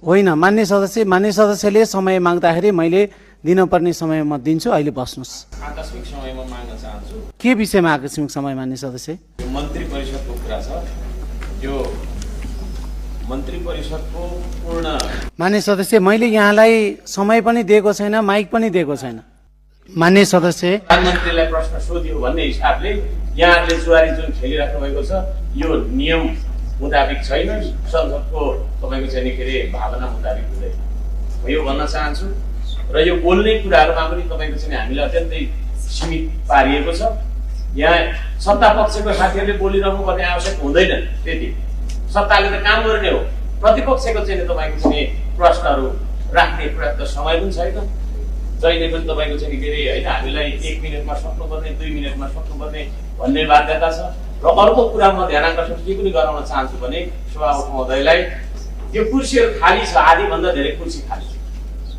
होइन, मान्य सदस्यले समय माग्दाखेरि मैले दिनुपर्ने समय म दिन्छु। अहिले बस्नुहोस्। आकस्मिक समयमा माग्न चाहन्छु। के विषयमा आकस्मिक समय मान्य सदस्य? यो मन्त्री परिषदको कुरा छ। यो मन्त्री परिषदको पूर्ण मान्य सदस्य, मैले यहाँलाई समय पनि दिएको छैन, माइक पनि दिएको छैन। मान्य सदस्य, प्रधानमन्त्रीलाई प्रश्न सोधियो भन्ने हिसाबले यहाँहरूले जुवारी जुन खेलिराख्नु भएको छ यो नियम मुताबिक छैन, संसदको तपाईँको चाहिँ नि के अरे भावना मुताबिक हुँदैन। म यो भन्न चाहन्छु। र यो बोल्ने कुराहरूमा पनि तपाईँको चाहिँ हामीलाई अत्यन्तै सीमित पारिएको छ। यहाँ सत्ता पक्षको साथीहरूले बोलिरहनु पर्ने आवश्यक हुँदैन। त्यति सत्ताले त काम गर्ने हो। प्रतिपक्षको चाहिँ तपाईँको चाहिँ प्रश्नहरू राख्ने पर्याप्त समय पनि छैन। जहिले पनि तपाईँको चाहिँ के अरे होइन हामीलाई 1 मिनटमा सक्नुपर्ने, 2 मिनटमा सक्नुपर्ने भन्ने बाध्यता छ। र अर्को कुरा म ध्यान आकर्षण के पनि गराउन चाहन्छु भने सभामुख महोदयलाई, यो कुर्सीहरू खाली छ, आधीभन्दा धेरै कुर्सी खाली छ।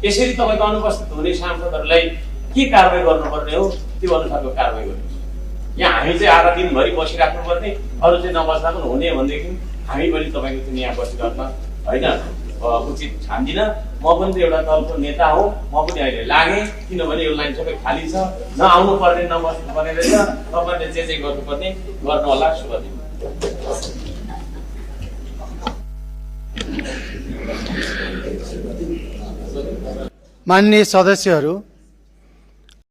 यसरी तपाईँको अनुपस्थित हुने सांसदहरूलाई के कारवाही गर्नुपर्ने हो त्यो अनुसारको कारवाही गर्नुहोस्। यहाँ हामी चाहिँ आधा दिनभरि बसिराख्नुपर्ने, अरू चाहिँ नबस्दा पनि हुने भनेदेखि हामी पनि तपाईँको चाहिँ यहाँ बसिरहन होइन उचित ठान्दिनँ। म पनि त एउटा दलको नेता हो, म पनि अहिले लागेँ, किनभने यो लाइन सबै खाली छ। नआउनु पर्ने, नबस्नु पर्ने रहेछ। तपाईँले जे गर्नुपर्ने गर्नु होला। शुभ दिन। मान्य सदस्यहरू,